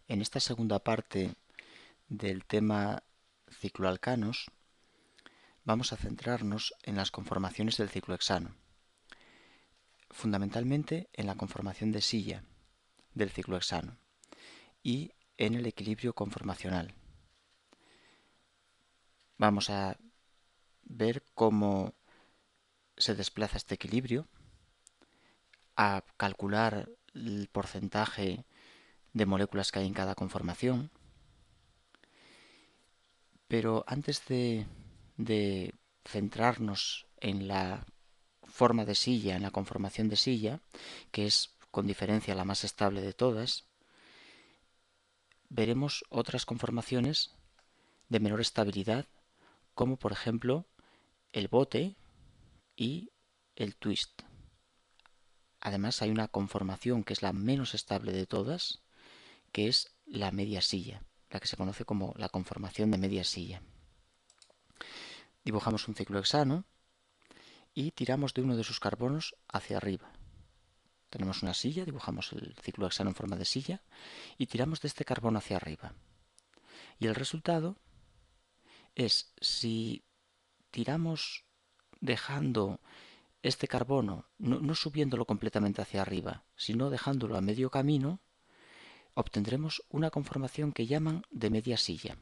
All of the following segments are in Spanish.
En esta segunda parte del tema cicloalcanos vamos a centrarnos en las conformaciones del ciclohexano, fundamentalmente en la conformación de silla del ciclohexano y en el equilibrio conformacional. Vamos a ver cómo se desplaza este equilibrio, a calcular el porcentaje de moléculas que hay en cada conformación, pero antes de centrarnos en la forma de silla, en la conformación de silla, que es con diferencia la más estable de todas, veremos otras conformaciones de menor estabilidad, como por ejemplo el bote y el twist. Además hay una conformación que es la menos estable de todas, que es la media silla, la que se conoce como la conformación de media silla. Dibujamos un ciclohexano y tiramos de uno de sus carbonos hacia arriba. Tenemos una silla, dibujamos el ciclohexano en forma de silla y tiramos de este carbono hacia arriba. Y el resultado es, si tiramos dejando este carbono, no subiéndolo completamente hacia arriba, sino dejándolo a medio camino, obtendremos una conformación que llaman de media silla.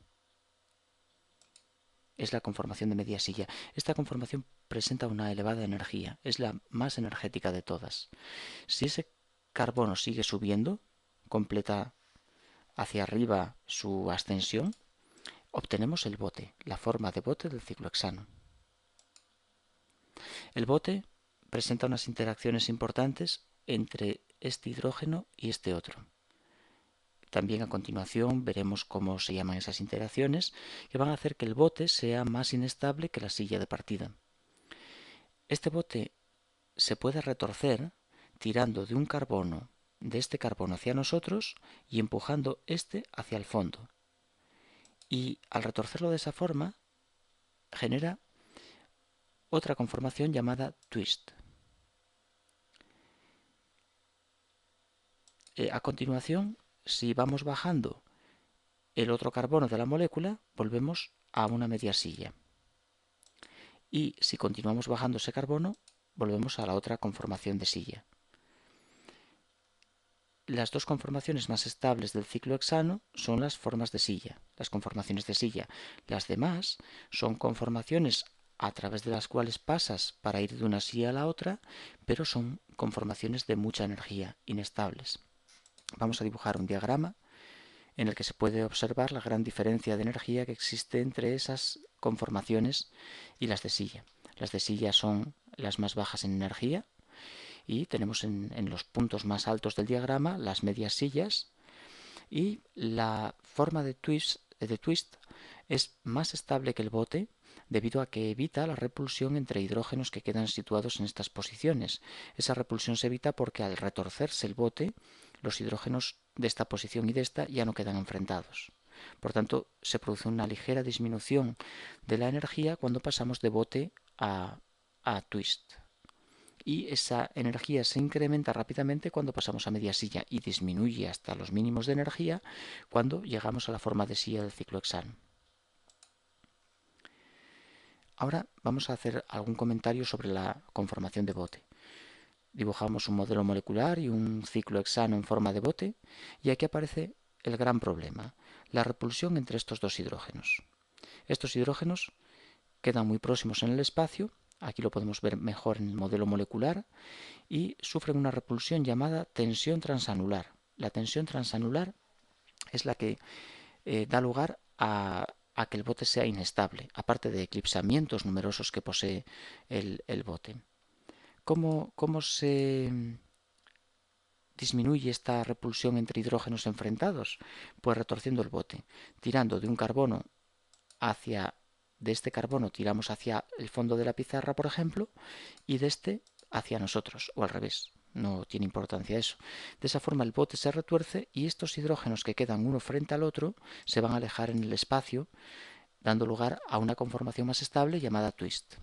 Es la conformación de media silla. Esta conformación presenta una elevada energía, es la más energética de todas. Si ese carbono sigue subiendo, completa hacia arriba su ascensión, obtenemos el bote, la forma de bote del ciclohexano. El bote presenta unas interacciones importantes entre este hidrógeno y este otro. También a continuación veremos cómo se llaman esas interacciones que van a hacer que el bote sea más inestable que la silla de partida. Este bote se puede retorcer tirando de un carbono, de este carbono hacia nosotros y empujando este hacia el fondo. Y al retorcerlo de esa forma genera otra conformación llamada twist. A continuación, si vamos bajando el otro carbono de la molécula, volvemos a una media silla. Y si continuamos bajando ese carbono, volvemos a la otra conformación de silla. Las dos conformaciones más estables del ciclohexano son las formas de silla, las conformaciones de silla. Las demás son conformaciones a través de las cuales pasas para ir de una silla a la otra, pero son conformaciones de mucha energía, inestables. Vamos a dibujar un diagrama en el que se puede observar la gran diferencia de energía que existe entre esas conformaciones y las de silla. Las de silla son las más bajas en energía y tenemos en los puntos más altos del diagrama las medias sillas, y la forma de twist es más estable que el bote debido a que evita la repulsión entre hidrógenos que quedan situados en estas posiciones. Esa repulsión se evita porque al retorcerse el bote, los hidrógenos de esta posición y de esta ya no quedan enfrentados. Por tanto, se produce una ligera disminución de la energía cuando pasamos de bote a twist. Y esa energía se incrementa rápidamente cuando pasamos a media silla y disminuye hasta los mínimos de energía cuando llegamos a la forma de silla del ciclohexano. Ahora vamos a hacer algún comentario sobre la conformación de bote. Dibujamos un modelo molecular y un ciclohexano en forma de bote, y aquí aparece el gran problema, la repulsión entre estos dos hidrógenos. Estos hidrógenos quedan muy próximos en el espacio, aquí lo podemos ver mejor en el modelo molecular, y sufren una repulsión llamada tensión transanular. La tensión transanular es la que da lugar a que el bote sea inestable, aparte de eclipsamientos numerosos que posee el bote. ¿Cómo se disminuye esta repulsión entre hidrógenos enfrentados? Pues retorciendo el bote, tirando de un carbono hacia... De este carbono tiramos hacia el fondo de la pizarra, por ejemplo, y de este hacia nosotros, o al revés. No tiene importancia eso. De esa forma el bote se retuerce y estos hidrógenos que quedan uno frente al otro se van a alejar en el espacio, dando lugar a una conformación más estable llamada twist.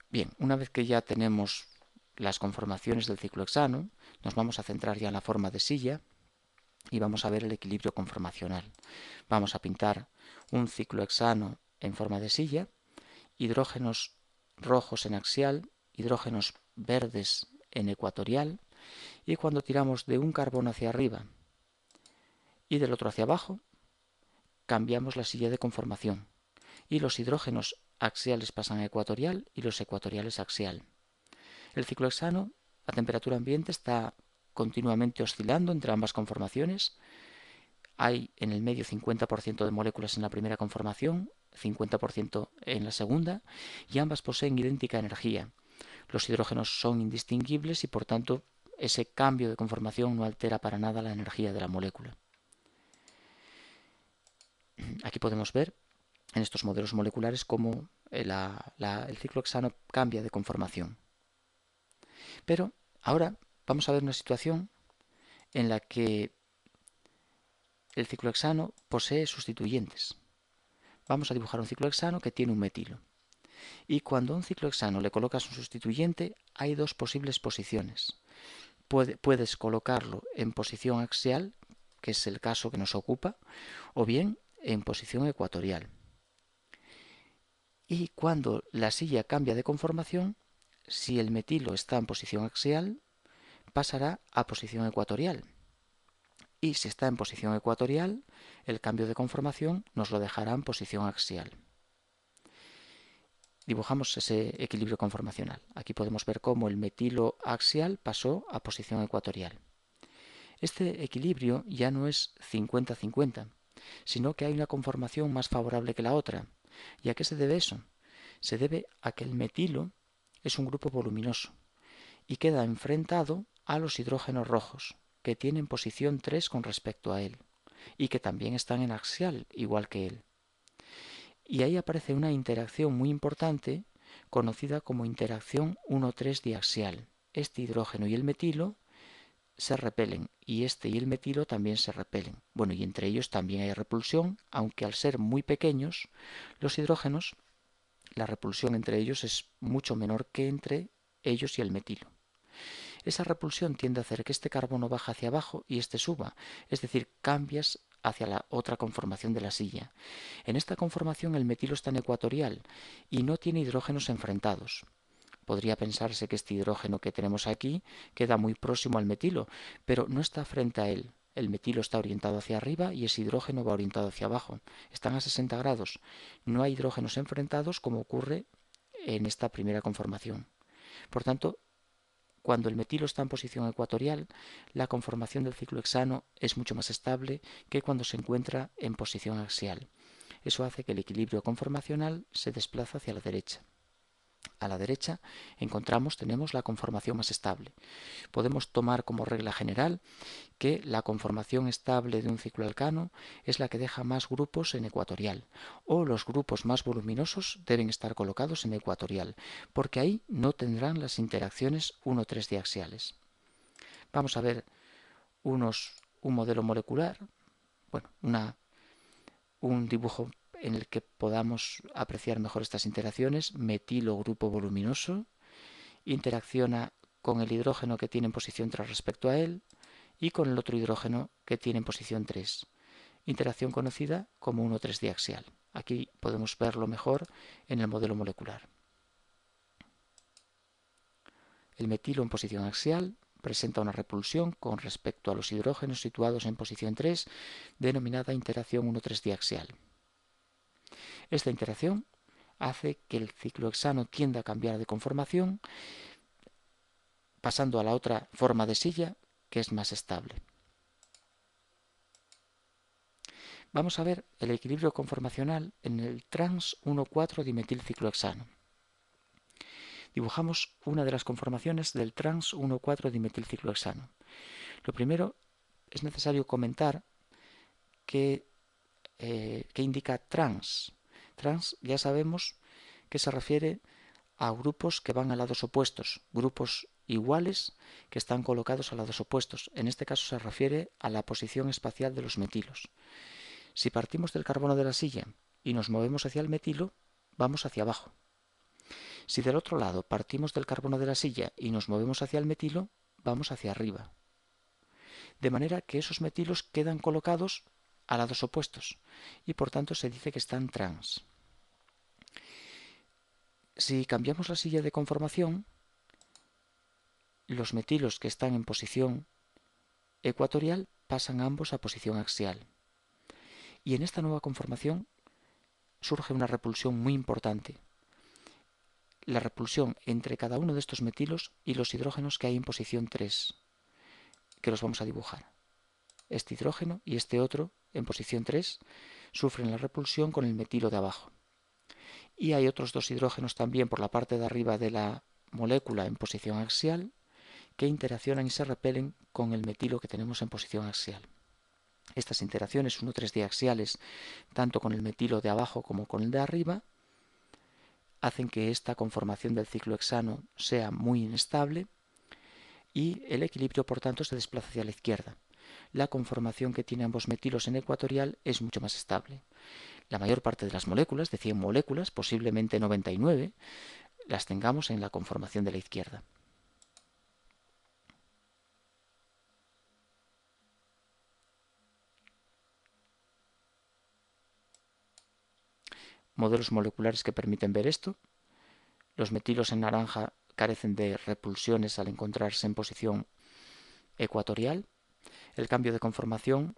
Bien, una vez que ya tenemos las conformaciones del ciclohexano, nos vamos a centrar ya en la forma de silla y vamos a ver el equilibrio conformacional. Vamos a pintar un ciclohexano en forma de silla, hidrógenos rojos en axial, hidrógenos verdes en ecuatorial, y cuando tiramos de un carbono hacia arriba y del otro hacia abajo, cambiamos la silla de conformación y los hidrógenos axiales pasan a ecuatorial y los ecuatoriales a axial. El ciclohexano a temperatura ambiente está continuamente oscilando entre ambas conformaciones. Hay en el medio 50% de moléculas en la primera conformación, 50% en la segunda, y ambas poseen idéntica energía. Los hidrógenos son indistinguibles y por tanto ese cambio de conformación no altera para nada la energía de la molécula. Aquí podemos ver en estos modelos moleculares cómo el ciclohexano cambia de conformación. Pero ahora vamos a ver una situación en la que el ciclohexano posee sustituyentes. Vamos a dibujar un ciclohexano que tiene un metilo. Y cuando a un ciclohexano le colocas un sustituyente, hay dos posibles posiciones. Puedes colocarlo en posición axial, que es el caso que nos ocupa, o bien en posición ecuatorial. Y cuando la silla cambia de conformación, si el metilo está en posición axial, pasará a posición ecuatorial. Y si está en posición ecuatorial, el cambio de conformación nos lo dejará en posición axial. Dibujamos ese equilibrio conformacional. Aquí podemos ver cómo el metilo axial pasó a posición ecuatorial. Este equilibrio ya no es 50-50, sino que hay una conformación más favorable que la otra. ¿Y a qué se debe eso? Se debe a que el metilo es un grupo voluminoso y queda enfrentado a los hidrógenos rojos, que tienen posición 3 con respecto a él, y que también están en axial, igual que él. Y ahí aparece una interacción muy importante, conocida como interacción 1,3 diaxial. Este hidrógeno y el metilo se repelen, y este y el metilo también se repelen. Bueno, y entre ellos también hay repulsión, aunque al ser muy pequeños, los hidrógenos, la repulsión entre ellos es mucho menor que entre ellos y el metilo. Esa repulsión tiende a hacer que este carbono baje hacia abajo y este suba, es decir, cambias hacia la otra conformación de la silla. En esta conformación el metilo está en ecuatorial y no tiene hidrógenos enfrentados. Podría pensarse que este hidrógeno que tenemos aquí queda muy próximo al metilo, pero no está frente a él. El metilo está orientado hacia arriba y ese hidrógeno va orientado hacia abajo. Están a 60 grados. No hay hidrógenos enfrentados como ocurre en esta primera conformación. Por tanto, cuando el metilo está en posición ecuatorial, la conformación del ciclohexano es mucho más estable que cuando se encuentra en posición axial. Eso hace que el equilibrio conformacional se desplace hacia la derecha. A la derecha tenemos la conformación más estable. Podemos tomar como regla general que la conformación estable de un cicloalcano es la que deja más grupos en ecuatorial, o los grupos más voluminosos deben estar colocados en ecuatorial, porque ahí no tendrán las interacciones 1,3 diaxiales. Vamos a ver un modelo molecular, bueno, un dibujo en el que podamos apreciar mejor estas interacciones. Metilo, grupo voluminoso, interacciona con el hidrógeno que tiene en posición 3 respecto a él y con el otro hidrógeno que tiene en posición 3. Interacción conocida como 1,3 diaxial. Aquí podemos verlo mejor en el modelo molecular. El metilo en posición axial presenta una repulsión con respecto a los hidrógenos situados en posición 3, denominada interacción 1,3 diaxial. Esta interacción hace que el ciclohexano tienda a cambiar de conformación, pasando a la otra forma de silla, que es más estable. Vamos a ver el equilibrio conformacional en el trans 1,4-dimetilciclohexano. Dibujamos una de las conformaciones del trans 1,4-dimetilciclohexano. Lo primero es necesario comentar que indica trans. Trans ya sabemos que se refiere a grupos que van a lados opuestos, grupos iguales que están colocados a lados opuestos. En este caso se refiere a la posición espacial de los metilos. Si partimos del carbono de la silla y nos movemos hacia el metilo, vamos hacia abajo. Si del otro lado partimos del carbono de la silla y nos movemos hacia el metilo, vamos hacia arriba. De manera que esos metilos quedan colocados a lados opuestos y por tanto se dice que están trans. Si cambiamos la silla de conformación, los metilos que están en posición ecuatorial pasan ambos a posición axial. Y en esta nueva conformación surge una repulsión muy importante. La repulsión entre cada uno de estos metilos y los hidrógenos que hay en posición 3, que los vamos a dibujar. Este hidrógeno y este otro, en posición 3, sufren la repulsión con el metilo de abajo. Y hay otros dos hidrógenos también por la parte de arriba de la molécula en posición axial que interaccionan y se repelen con el metilo que tenemos en posición axial. Estas interacciones 1,3 diaxiales, tanto con el metilo de abajo como con el de arriba, hacen que esta conformación del ciclohexano sea muy inestable y el equilibrio, por tanto, se desplaza hacia la izquierda. La conformación que tiene ambos metilos en ecuatorial es mucho más estable. La mayor parte de las moléculas, de 100 moléculas, posiblemente 99, las tengamos en la conformación de la izquierda. Modelos moleculares que permiten ver esto. Los metilos en naranja carecen de repulsiones al encontrarse en posición ecuatorial. El cambio de conformación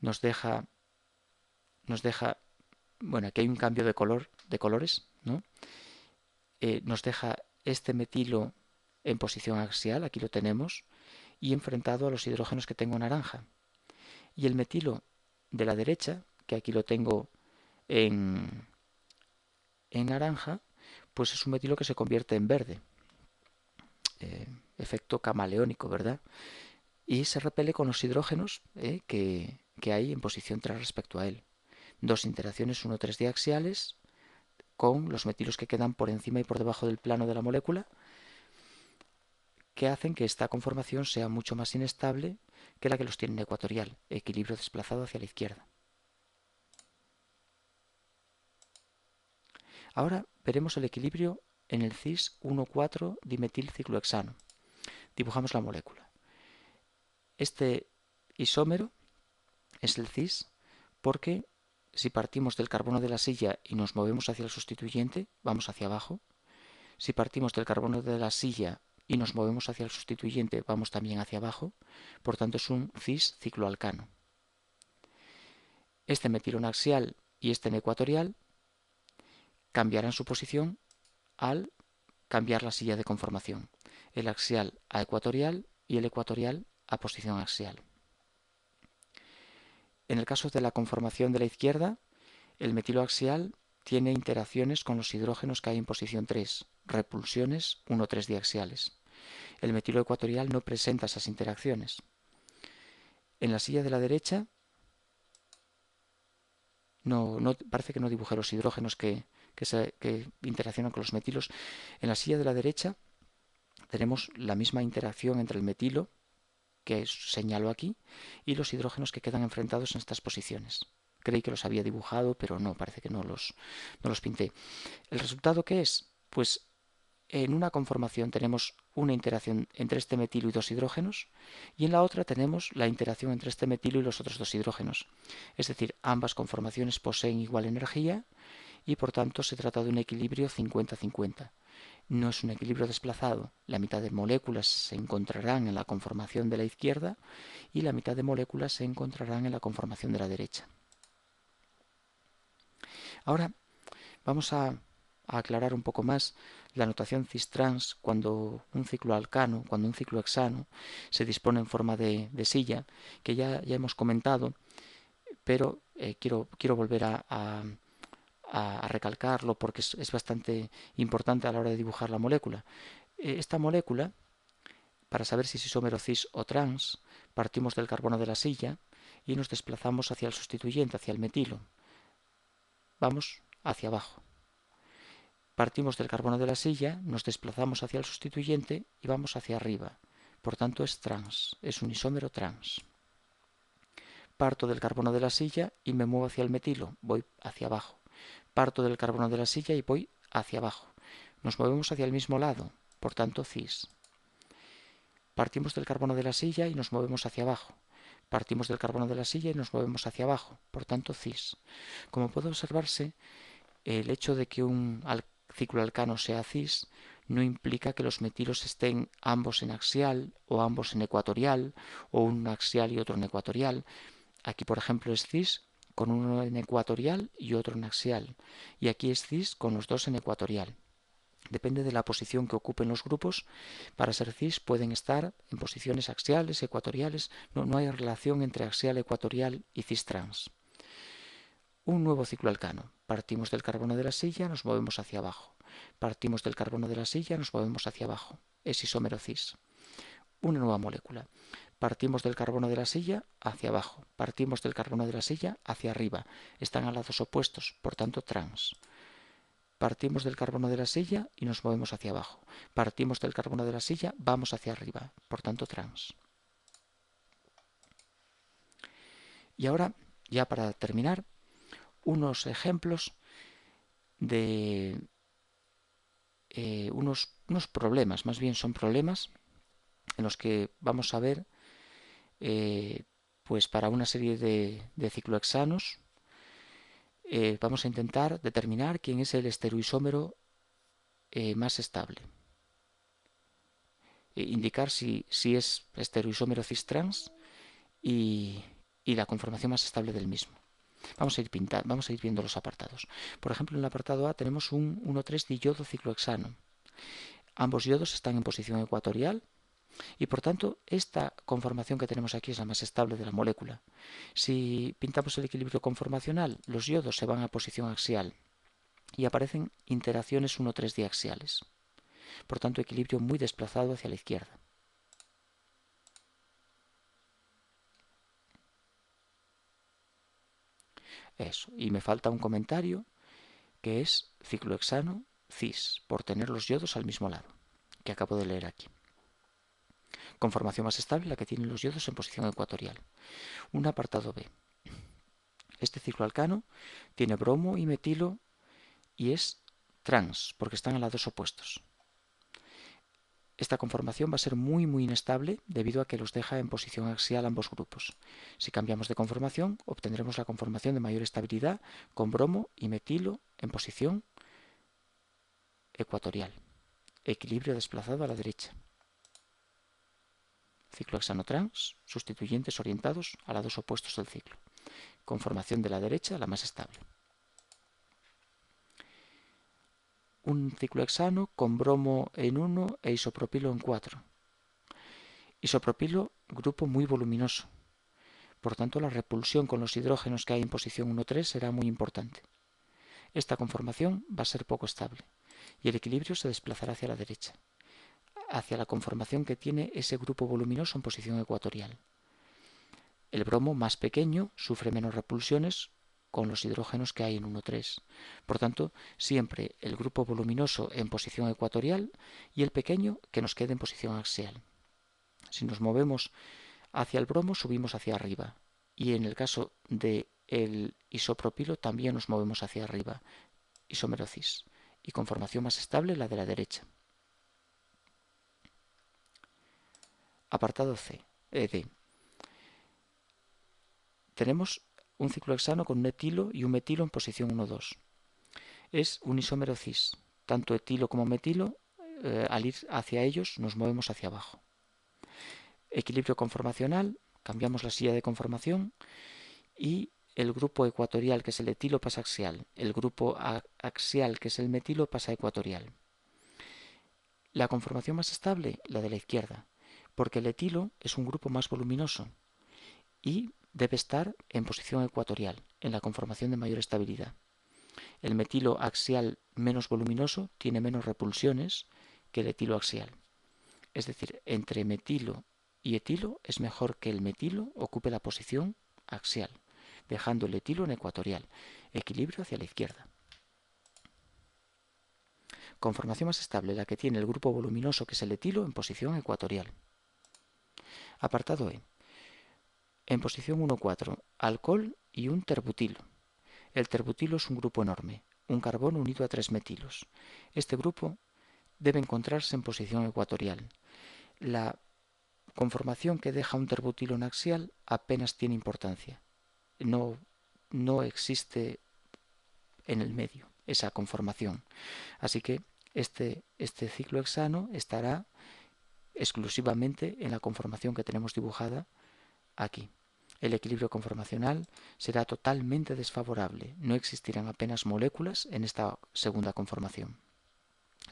nos deja, bueno, aquí hay un cambio de colores, ¿no? Nos deja este metilo en posición axial, aquí lo tenemos, y enfrentado a los hidrógenos que tengo naranja. Y el metilo de la derecha, que aquí lo tengo en naranja, pues es un metilo que se convierte en verde. Efecto camaleónico, ¿verdad? Y se repele con los hidrógenos que hay en posición 3 respecto a él. Dos interacciones 1,3 diaxiales con los metilos que quedan por encima y por debajo del plano de la molécula, que hacen que esta conformación sea mucho más inestable que la que los tiene en ecuatorial, equilibrio desplazado hacia la izquierda. Ahora veremos el equilibrio en el cis 1,4 dimetilciclohexano. Dibujamos la molécula. Este isómero es el cis porque si partimos del carbono de la silla y nos movemos hacia el sustituyente, vamos hacia abajo. Si partimos del carbono de la silla y nos movemos hacia el sustituyente, vamos también hacia abajo. Por tanto, es un cis cicloalcano. Este metilo en axial y este en ecuatorial cambiarán su posición al cambiar la silla de conformación. El axial a ecuatorial y el ecuatorial a posición axial. En el caso de la conformación de la izquierda, el metilo axial tiene interacciones con los hidrógenos que hay en posición 3, repulsiones 1,3 diaxiales. El metilo ecuatorial no presenta esas interacciones. En la silla de la derecha, parece que no dibujé los hidrógenos que interaccionan con los metilos. En la silla de la derecha tenemos la misma interacción entre el metilo, que señalo aquí, y los hidrógenos que quedan enfrentados en estas posiciones. Creí que los había dibujado, pero no, parece que no los pinté. ¿El resultado qué es? Pues en una conformación tenemos una interacción entre este metilo y dos hidrógenos, y en la otra tenemos la interacción entre este metilo y los otros dos hidrógenos. Es decir, ambas conformaciones poseen igual energía y por tanto se trata de un equilibrio 50-50. No es un equilibrio desplazado. La mitad de moléculas se encontrarán en la conformación de la izquierda y la mitad de moléculas se encontrarán en la conformación de la derecha. Ahora vamos a aclarar un poco más la notación cis-trans cuando un cicloalcano, cuando un ciclohexano se dispone en forma de silla, que ya hemos comentado, pero quiero volver a recalcarlo porque es bastante importante a la hora de dibujar la molécula. Esta molécula, para saber si es isómero cis o trans, partimos del carbono de la silla y nos desplazamos hacia el sustituyente, hacia el metilo. Vamos hacia abajo. Partimos del carbono de la silla, nos desplazamos hacia el sustituyente y vamos hacia arriba. Por tanto es trans, es un isómero trans. Parto del carbono de la silla y me muevo hacia el metilo, voy hacia abajo. Parto del carbono de la silla y voy hacia abajo. Nos movemos hacia el mismo lado, por tanto cis. Partimos del carbono de la silla y nos movemos hacia abajo. Partimos del carbono de la silla y nos movemos hacia abajo, por tanto cis. Como puede observarse, el hecho de que un ciclo alcano sea cis no implica que los metilos estén ambos en axial o ambos en ecuatorial o un axial y otro en ecuatorial. Aquí, por ejemplo, es cis con uno en ecuatorial y otro en axial. Y aquí es cis con los dos en ecuatorial. Depende de la posición que ocupen los grupos. Para ser cis pueden estar en posiciones axiales, ecuatoriales. No hay relación entre axial, ecuatorial y cis trans. Un nuevo ciclo alcano. Partimos del carbono de la silla, nos movemos hacia abajo. Partimos del carbono de la silla, nos movemos hacia abajo. Es isómero cis. Una nueva molécula. Partimos del carbono de la silla hacia abajo. Partimos del carbono de la silla hacia arriba. Están a lados opuestos, por tanto trans. Partimos del carbono de la silla y nos movemos hacia abajo. Partimos del carbono de la silla, vamos hacia arriba, por tanto trans. Y ahora, ya para terminar, unos ejemplos de unos problemas, más bien son problemas en los que vamos a ver, pues para una serie de ciclohexanos, vamos a intentar determinar quién es el estereoisómero más estable. Indicar si es estereoisómero cis-trans y la conformación más estable del mismo. Vamos a ir viendo los apartados. Por ejemplo, en el apartado A tenemos un 1,3 diyodo ciclohexano. Ambos yodos están en posición ecuatorial y por tanto esta conformación que tenemos aquí es la más estable de la molécula. Si pintamos el equilibrio conformacional, los yodos se van a posición axial y aparecen interacciones 1,3 diaxiales. Por tanto, equilibrio muy desplazado hacia la izquierda. Eso, y me falta un comentario que es ciclohexano cis, por tener los yodos al mismo lado, que acabo de leer aquí. Conformación más estable, la que tienen los yodos en posición ecuatorial. Un apartado B. Este cicloalcano tiene bromo y metilo y es trans, porque están a lados opuestos. Esta conformación va a ser muy inestable debido a que los deja en posición axial ambos grupos. Si cambiamos de conformación, obtendremos la conformación de mayor estabilidad con bromo y metilo en posición ecuatorial. Equilibrio desplazado a la derecha. Ciclohexano trans, sustituyentes orientados a lados opuestos del ciclo. Conformación de la derecha, la más estable. Un ciclohexano con bromo en 1 e isopropilo en 4. Isopropilo, grupo muy voluminoso. Por tanto, la repulsión con los hidrógenos que hay en posición 1,3 será muy importante. Esta conformación va a ser poco estable y el equilibrio se desplazará hacia la derecha, hacia la conformación que tiene ese grupo voluminoso en posición ecuatorial. El bromo más pequeño sufre menos repulsiones con los hidrógenos que hay en 1,3. Por tanto, siempre el grupo voluminoso en posición ecuatorial y el pequeño que nos quede en posición axial. Si nos movemos hacia el bromo, subimos hacia arriba. Y en el caso del isopropilo, también nos movemos hacia arriba. Isómero cis. Y conformación más estable, la de la derecha. Apartado D. Tenemos un ciclohexano con un etilo y un metilo en posición 1,2. Es un isómero cis. Tanto etilo como metilo, al ir hacia ellos, nos movemos hacia abajo. Equilibrio conformacional, cambiamos la silla de conformación y el grupo ecuatorial, que es el etilo, pasa axial. El grupo axial, que es el metilo, pasa ecuatorial. La conformación más estable, la de la izquierda, porque el etilo es un grupo más voluminoso y debe estar en posición ecuatorial, en la conformación de mayor estabilidad. El metilo axial menos voluminoso tiene menos repulsiones que el etilo axial. Es decir, entre metilo y etilo es mejor que el metilo ocupe la posición axial, dejando el etilo en ecuatorial. Equilibrio hacia la izquierda. Conformación más estable, la que tiene el grupo voluminoso, que es el etilo, en posición ecuatorial. Apartado E. En posición 1,4, alcohol y un terbutilo. El terbutilo es un grupo enorme, un carbono unido a 3 metilos. Este grupo debe encontrarse en posición ecuatorial. La conformación que deja un terbutilón axial apenas tiene importancia. No existe en el medio esa conformación. Así que este ciclo hexano estará exclusivamente en la conformación que tenemos dibujada aquí. El equilibrio conformacional será totalmente desfavorable. No existirán apenas moléculas en esta segunda conformación.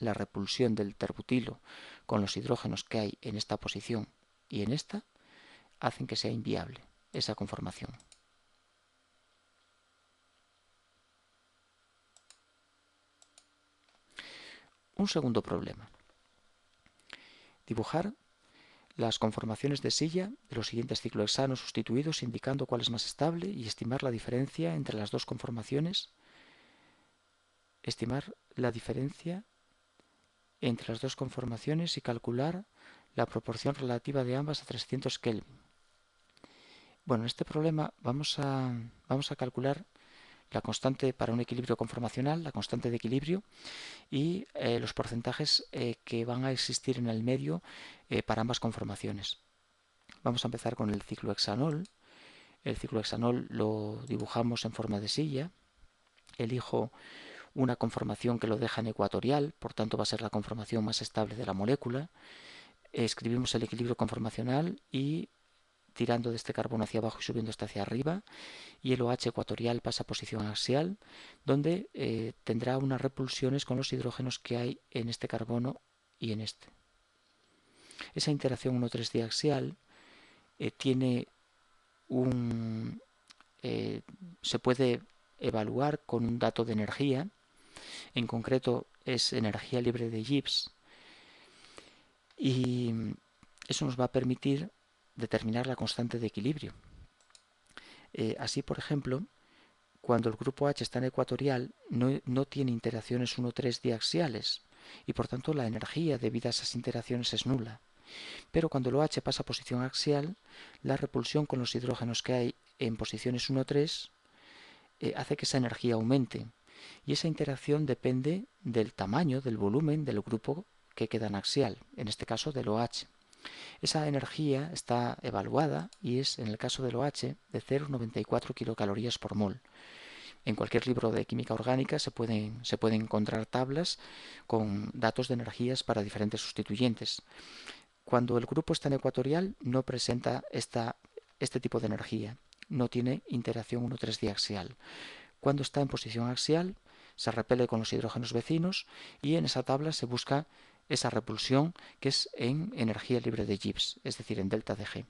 La repulsión del terbutilo con los hidrógenos que hay en esta posición y en esta hacen que sea inviable esa conformación. Un segundo problema. Dibujar las conformaciones de silla de los siguientes ciclohexanos sustituidos indicando cuál es más estable y estimar la diferencia entre las dos conformaciones. Estimar la diferencia entre las dos conformaciones y calcular la proporción relativa de ambas a 300 Kelvin. Bueno, en este problema vamos a calcular la constante para un equilibrio conformacional, la constante de equilibrio y los porcentajes que van a existir en el medio para ambas conformaciones. Vamos a empezar con el ciclohexanol. El ciclohexanol lo dibujamos en forma de silla. Elijo una conformación que lo deja en ecuatorial, por tanto va a ser la conformación más estable de la molécula. Escribimos el equilibrio conformacional y tirando de este carbono hacia abajo y subiendo este hacia arriba, y el OH ecuatorial pasa a posición axial, donde tendrá unas repulsiones con los hidrógenos que hay en este carbono y en este. Esa interacción 1,3 diaxial tiene se puede evaluar con un dato de energía, en concreto es energía libre de Gibbs, y eso nos va a permitir determinar la constante de equilibrio. Así, por ejemplo, cuando el grupo H está en ecuatorial, no tiene interacciones 1,3 diaxiales y por tanto la energía debida a esas interacciones es nula. Pero cuando el OH pasa a posición axial, la repulsión con los hidrógenos que hay en posiciones 1,3 hace que esa energía aumente. Y esa interacción depende del tamaño, del volumen del grupo que queda en axial, en este caso del OH. Esa energía está evaluada y es, en el caso del OH, de 0,94 kilocalorías por mol. En cualquier libro de química orgánica se pueden encontrar tablas con datos de energías para diferentes sustituyentes. Cuando el grupo está en ecuatorial no presenta este tipo de energía, no tiene interacción 1,3 diaxial. Cuando está en posición axial se repele con los hidrógenos vecinos y en esa tabla se busca esa repulsión que es en energía libre de Gibbs, es decir, en delta de G.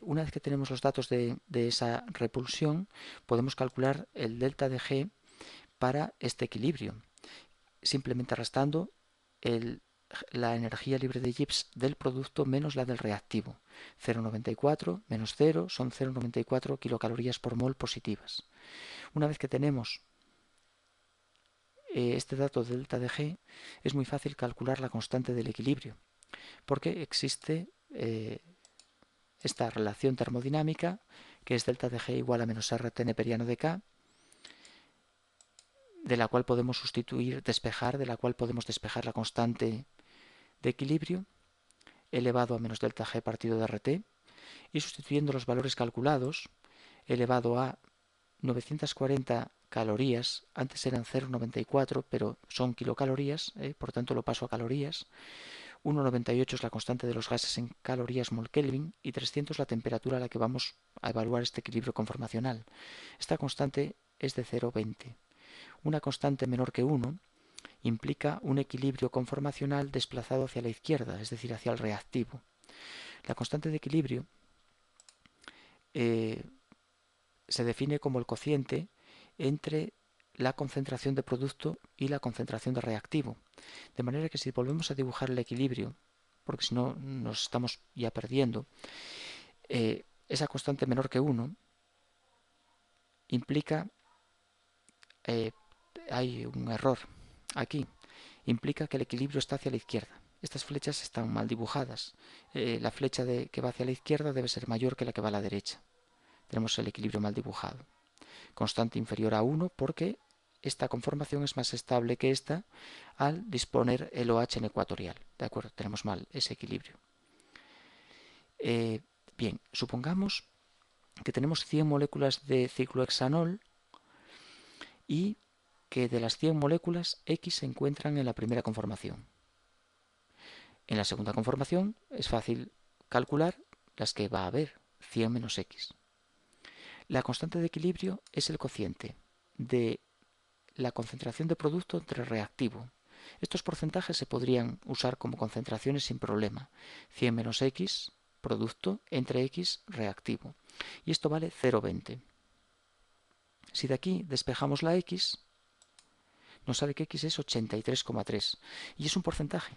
Una vez que tenemos los datos de esa repulsión, podemos calcular el delta de G para este equilibrio, simplemente restando la energía libre de Gibbs del producto menos la del reactivo. 0,94 menos 0 son 0,94 kilocalorías por mol positivas. Una vez que tenemos este dato de delta de G, es muy fácil calcular la constante del equilibrio, porque existe esta relación termodinámica, que es delta de G igual a menos RT neperiano de K, de la cual podemos de la cual podemos despejar la constante de equilibrio elevado a menos delta G partido de RT, y sustituyendo los valores calculados elevado a 940 calorías, antes eran 0,94 pero son kilocalorías, por tanto lo paso a calorías. 1,98 es la constante de los gases en calorías mol Kelvin y 300 la temperatura a la que vamos a evaluar este equilibrio conformacional. Esta constante es de 0,20. Una constante menor que 1 implica un equilibrio conformacional desplazado hacia la izquierda, es decir, hacia el reactivo. La constante de equilibrio se define como el cociente entre la concentración de producto y la concentración de reactivo. De manera que si volvemos a dibujar el equilibrio, porque si no nos estamos ya perdiendo, esa constante menor que 1 implica, hay un error aquí, implica que el equilibrio está hacia la izquierda. Estas flechas están mal dibujadas. La flecha que va hacia la izquierda debe ser mayor que la que va a la derecha. Tenemos el equilibrio mal dibujado. Constante inferior a 1 porque esta conformación es más estable que esta al disponer el OH en ecuatorial. ¿De acuerdo? Tenemos mal ese equilibrio. Bien, supongamos que tenemos 100 moléculas de ciclohexanol y que de las 100 moléculas X se encuentran en la primera conformación. En la segunda conformación es fácil calcular las que va a haber, 100 menos X. La constante de equilibrio es el cociente de la concentración de producto entre reactivo. Estos porcentajes se podrían usar como concentraciones sin problema. 100 menos X, producto, entre X, reactivo. Y esto vale 0,20. Si de aquí despejamos la X, nos sale que X es 83,3. Y es un porcentaje,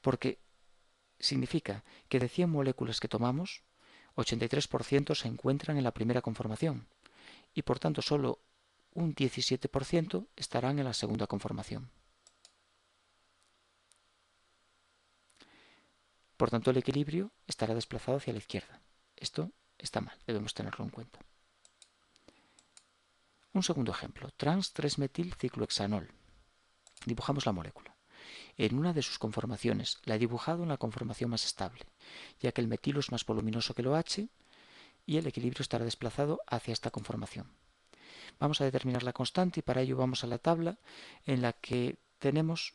porque significa que de 100 moléculas que tomamos, 83% se encuentran en la primera conformación. Y por tanto solo un 17% estarán en la segunda conformación. Por tanto, el equilibrio estará desplazado hacia la izquierda. Esto está mal, debemos tenerlo en cuenta. Un segundo ejemplo, trans-3-metil-ciclohexanol. Dibujamos la molécula. En una de sus conformaciones la he dibujado en la conformación más estable, ya que el metilo es más voluminoso que el OH y el equilibrio estará desplazado hacia esta conformación. Vamos a determinar la constante y para ello vamos a la tabla en la que tenemos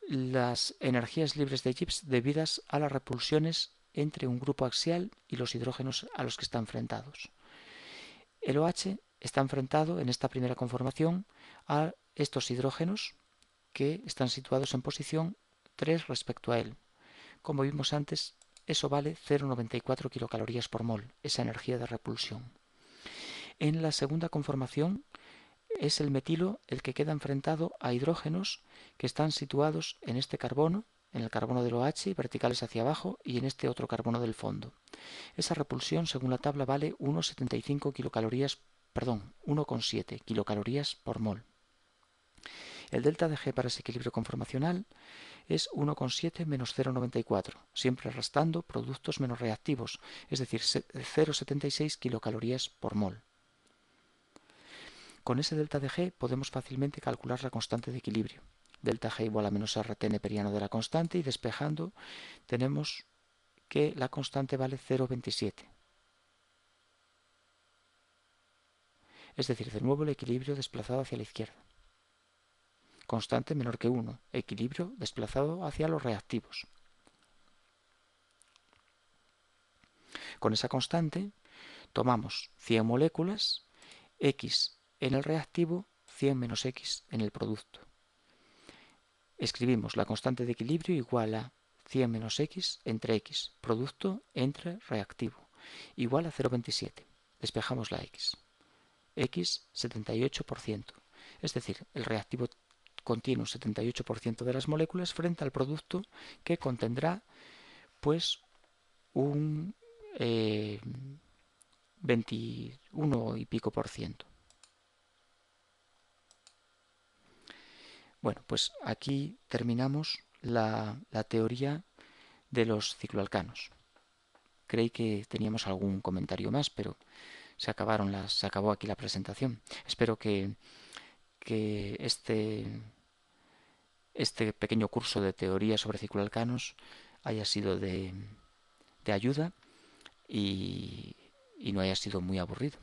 las energías libres de Gibbs debidas a las repulsiones entre un grupo axial y los hidrógenos a los que está enfrentados. El OH está enfrentado en esta primera conformación a estos hidrógenos que están situados en posición 3 respecto a él. Como vimos antes, eso vale 0,94 kilocalorías por mol, esa energía de repulsión. En la segunda conformación es el metilo el que queda enfrentado a hidrógenos que están situados en este carbono, en el carbono del OH, verticales hacia abajo, y en este otro carbono del fondo. Esa repulsión, según la tabla, vale 1,75 kilocalorías, perdón, 1,7 kilocalorías por mol. El delta de G para ese equilibrio conformacional es 1,7 menos 0,94, siempre restando productos menos reactivos, es decir, 0,76 kilocalorías por mol. Con ese delta de G podemos fácilmente calcular la constante de equilibrio. Delta G igual a menos RT neperiano de la constante y despejando tenemos que la constante vale 0,27. Es decir, de nuevo el equilibrio desplazado hacia la izquierda. Constante menor que 1, equilibrio desplazado hacia los reactivos. Con esa constante tomamos 100 moléculas, X en el reactivo, 100 menos X en el producto. Escribimos la constante de equilibrio igual a 100 menos X entre X, producto entre reactivo, igual a 0,27. Despejamos la X. X, 78%. Es decir, el reactivo contiene un 78% de las moléculas frente al producto que contendrá pues un 21 y pico por ciento. Bueno, pues aquí terminamos la teoría de los cicloalcanos. Creí que teníamos algún comentario más, pero se acabó aquí la presentación. Espero que este pequeño curso de teoría sobre cicloalcanos haya sido de ayuda y no haya sido muy aburrido.